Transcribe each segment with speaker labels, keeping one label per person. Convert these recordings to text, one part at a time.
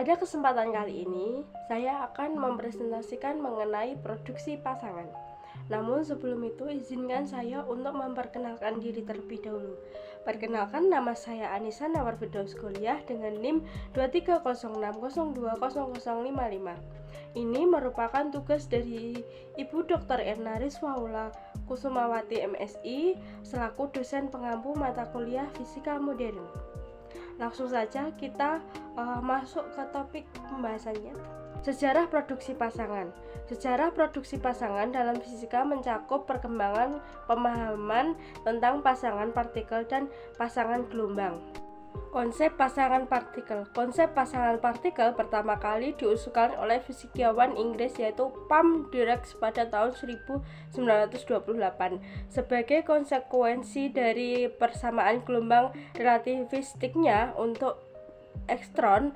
Speaker 1: Pada kesempatan kali ini, saya akan mempresentasikan mengenai produksi pasangan. Namun sebelum itu, izinkan saya untuk memperkenalkan diri terlebih dahulu. Perkenalkan, nama saya Anissa Nawar Firdaus Goliah dengan NIM 2306020055. Ini merupakan tugas dari Ibu Dr. Erna Rizwaula Kusumawati MSI selaku dosen pengampu mata kuliah Fisika Modern. Langsung saja kita masuk ke topik pembahasannya. Sejarah produksi pasangan. Sejarah produksi pasangan dalam fisika mencakup perkembangan pemahaman tentang pasangan partikel dan pasangan gelombang. Konsep pasangan partikel. Konsep pasangan partikel pertama kali diusulkan oleh fisikawan Inggris yaitu Pam Dirac pada tahun 1928 sebagai konsekuensi dari persamaan gelombang relativistiknya untuk elektron.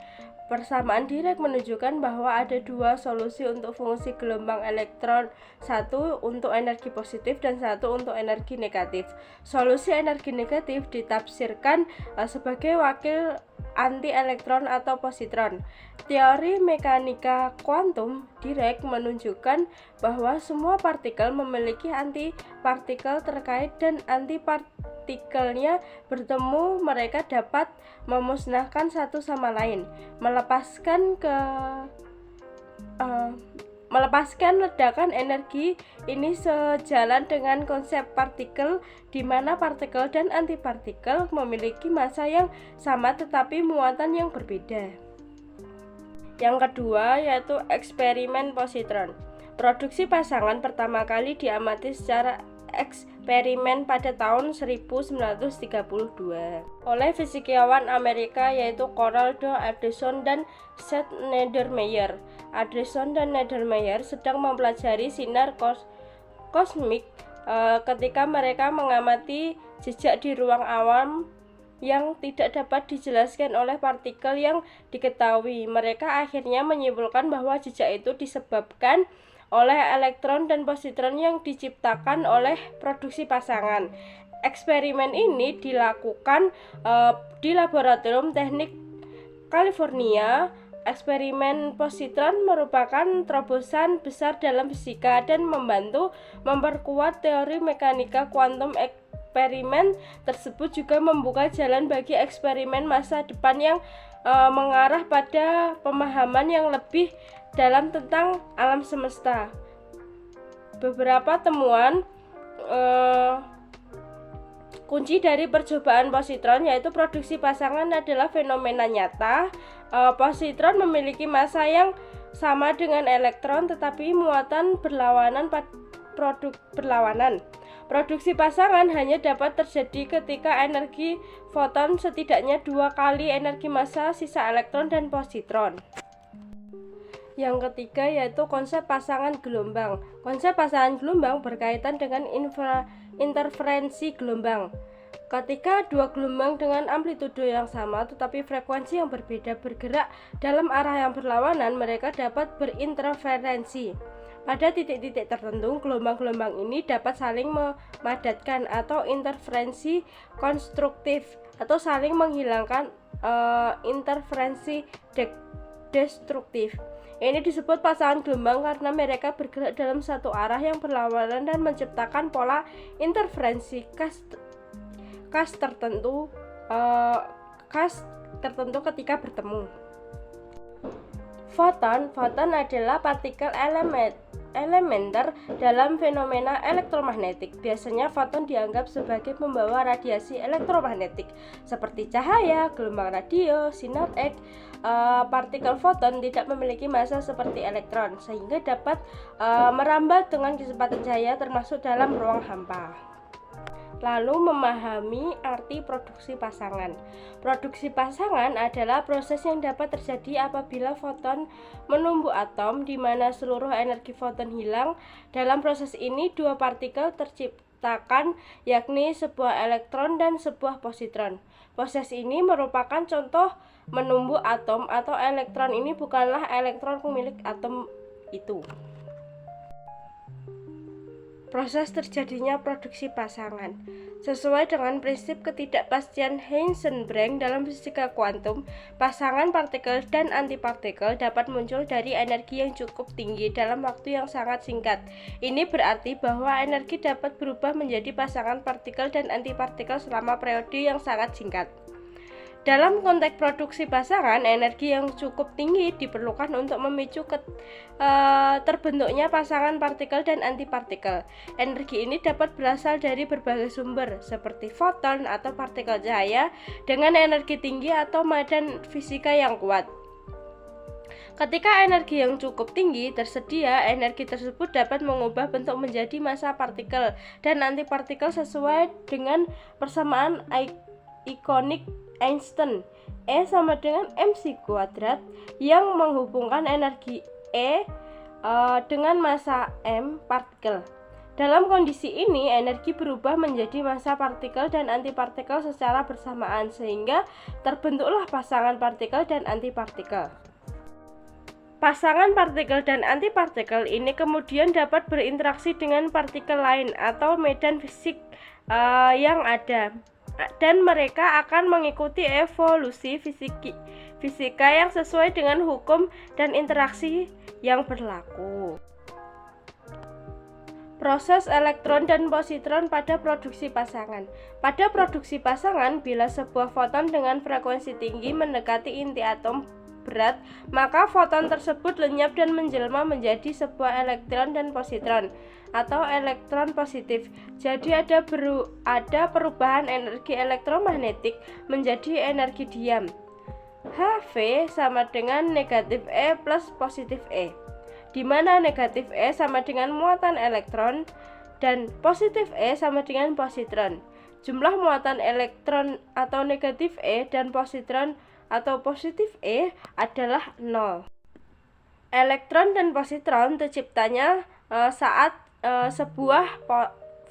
Speaker 1: Persamaan Dirac menunjukkan bahwa ada dua solusi untuk fungsi gelombang elektron, satu untuk energi positif dan satu untuk energi negatif. Solusi energi negatif ditafsirkan sebagai wakil anti-elektron atau positron. Teori mekanika kuantum Dirac menunjukkan bahwa semua partikel memiliki antipartikel terkait dan antipartikelnya bertemu, mereka dapat memusnahkan satu sama lain, melepaskan ledakan energi. Ini sejalan dengan konsep partikel di mana partikel dan antipartikel memiliki massa yang sama tetapi muatan yang berbeda. Yang kedua yaitu eksperimen positron. Produksi pasangan pertama kali diamati secara eksperimen pada tahun 1932 oleh fisikawan Amerika yaitu Corrado Anderson dan Seth Nedermeyer. Anderson dan Nedermeyer sedang mempelajari sinar kosmik ketika mereka mengamati jejak di ruang awam yang tidak dapat dijelaskan oleh partikel yang diketahui. Mereka akhirnya menyimpulkan bahwa jejak itu disebabkan oleh elektron dan positron yang diciptakan oleh produksi pasangan. Eksperimen ini dilakukan di Laboratorium Teknik California. Eksperimen positron merupakan terobosan besar dalam fisika dan membantu memperkuat teori mekanika kuantum. Eksperimen tersebut juga membuka jalan bagi eksperimen masa depan yang mengarah pada pemahaman yang lebih dalam tentang alam semesta. Beberapa temuan kunci dari percobaan positron yaitu produksi pasangan adalah fenomena nyata. Positron memiliki massa yang sama dengan elektron tetapi muatan berlawanan. Produksi pasangan hanya dapat terjadi ketika energi foton setidaknya 2 kali energi massa sisa elektron dan positron. Yang ketiga yaitu konsep pasangan gelombang. Konsep pasangan gelombang berkaitan dengan interferensi gelombang. Ketika dua gelombang dengan amplitudo yang sama tetapi frekuensi yang berbeda bergerak dalam arah yang berlawanan, mereka dapat berinterferensi. Pada titik-titik tertentu, gelombang-gelombang ini dapat saling memadatkan atau interferensi konstruktif atau saling menghilangkan interferensi destruktif. Ini disebut pasangan gelombang karena mereka bergerak dalam satu arah yang berlawanan dan menciptakan pola interferensi khas tertentu ketika bertemu. Foton adalah partikel elementer dalam fenomena elektromagnetik. Biasanya foton dianggap sebagai pembawa radiasi elektromagnetik seperti cahaya, gelombang radio, sinar X. Partikel foton tidak memiliki massa seperti elektron sehingga dapat merambat dengan kecepatan cahaya termasuk dalam ruang hampa. Lalu memahami arti produksi pasangan. Produksi pasangan adalah proses yang dapat terjadi apabila foton menumbuh atom di mana seluruh energi foton hilang. Dalam proses ini dua partikel terciptakan yakni sebuah elektron dan sebuah positron. Proses ini merupakan contoh menumbuh atom atau elektron ini bukanlah elektron pemilik atom itu. proses terjadinya produksi pasangan. Sesuai dengan prinsip ketidakpastian Heisenberg dalam fisika kuantum, pasangan partikel dan antipartikel dapat muncul dari energi yang cukup tinggi dalam waktu yang sangat singkat. Ini berarti bahwa energi dapat berubah menjadi pasangan partikel dan antipartikel selama periode yang sangat singkat. Dalam konteks produksi pasangan, energi yang cukup tinggi diperlukan untuk memicu terbentuknya pasangan partikel dan antipartikel. Energi ini dapat berasal dari berbagai sumber, seperti foton atau partikel cahaya dengan energi tinggi atau medan fisika yang kuat. Ketika energi yang cukup tinggi tersedia, energi tersebut dapat mengubah bentuk menjadi massa partikel dan antipartikel sesuai dengan persamaan ikonik Einstein, E sama dengan mc², yang menghubungkan energi E dengan massa m partikel. Dalam kondisi ini, energi berubah menjadi massa partikel dan antipartikel secara bersamaan, sehingga terbentuklah pasangan partikel dan antipartikel. Pasangan partikel dan antipartikel ini kemudian dapat berinteraksi dengan partikel lain atau medan fisik yang ada, dan mereka akan mengikuti evolusi fisika yang sesuai dengan hukum dan interaksi yang berlaku. Proses elektron dan positron pada produksi pasangan. Pada produksi pasangan, bila sebuah foton dengan frekuensi tinggi mendekati inti atom berat, maka foton tersebut lenyap dan menjelma menjadi sebuah elektron dan positron atau elektron positif. Jadi ada perubahan energi elektromagnetik menjadi energi diam. HV sama dengan negatif E plus positif E, di mana negatif E sama dengan muatan elektron dan positif E sama dengan positron. Jumlah muatan elektron atau negatif E dan positron atau positif E adalah 0. Elektron dan positron terciptanya saat sebuah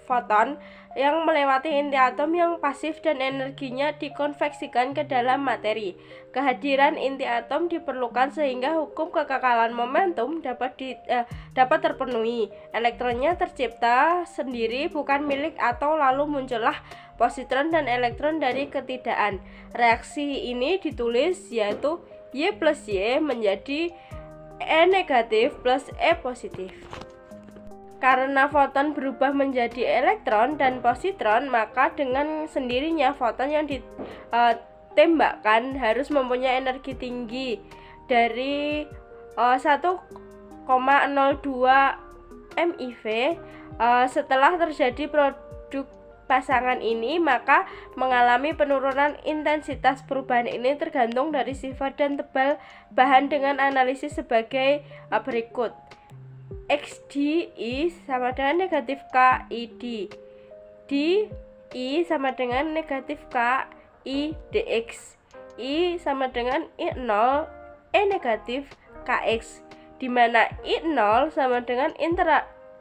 Speaker 1: foton yang melewati inti atom yang pasif dan energinya dikonveksikan ke dalam materi. Kehadiran inti atom diperlukan sehingga hukum kekekalan momentum dapat terpenuhi. Elektronnya tercipta sendiri, bukan milik, atau lalu muncullah positron dan elektron dari ketidakan. Reaksi ini ditulis yaitu Y plus Y menjadi E negatif plus E positif. Karena foton berubah menjadi elektron dan positron, maka dengan sendirinya foton yang ditembakkan harus mempunyai energi tinggi dari 1,02 MeV. Setelah terjadi produk pasangan ini, maka mengalami penurunan intensitas. Perubahan ini tergantung dari sifat dan tebal bahan dengan analisis sebagai berikut. XDI sama dengan negatif KID, DI sama dengan negatif KIDX, I sama dengan I0 E negatif KX, di mana I0 sama dengan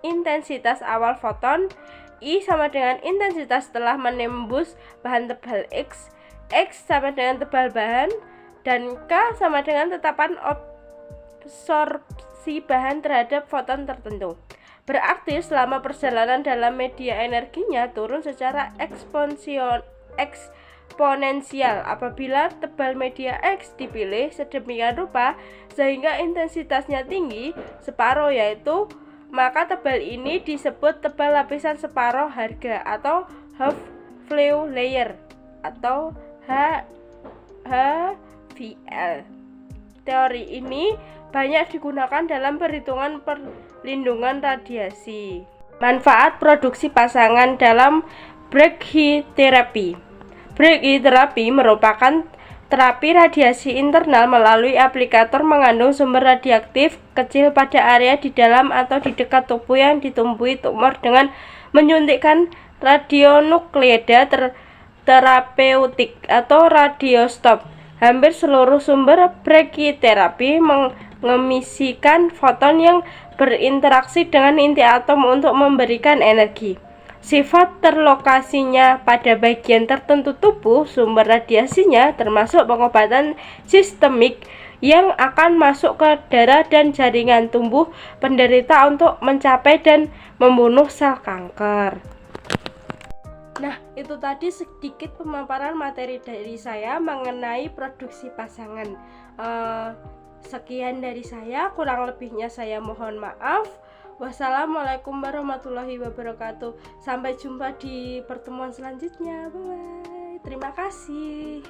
Speaker 1: intensitas awal foton, I sama dengan intensitas setelah menembus bahan tebal X sama dengan tebal bahan, dan K sama dengan tetapan absorpsi bahan terhadap foton tertentu. Berarti selama perjalanan dalam media energinya turun secara eksponensial apabila tebal media X dipilih sedemikian rupa sehingga intensitasnya tinggi separuh, yaitu maka tebal ini disebut tebal lapisan separuh harga atau half flue layer atau HVL. Teori ini banyak digunakan dalam perhitungan perlindungan radiasi. Manfaat produksi pasangan dalam brachytherapy. Brachytherapy merupakan terapi radiasi internal melalui aplikator mengandung sumber radioaktif kecil pada area di dalam atau di dekat tubuh yang ditumbuhi tumor dengan menyuntikkan radionukleida terapeutik atau radiostop. Hampir seluruh sumber brachytherapy mengemisikan foton yang berinteraksi dengan inti atom untuk memberikan energi. Sifat terlokasinya pada bagian tertentu tubuh sumber radiasinya, termasuk pengobatan sistemik yang akan masuk ke darah dan jaringan tubuh penderita untuk mencapai dan membunuh sel kanker. Nah, itu tadi sedikit pemaparan materi dari saya mengenai produksi pasangan. Sekian dari saya, kurang lebihnya saya mohon maaf. Wassalamualaikum warahmatullahi wabarakatuh. Sampai jumpa di pertemuan selanjutnya. Bye. Terima kasih.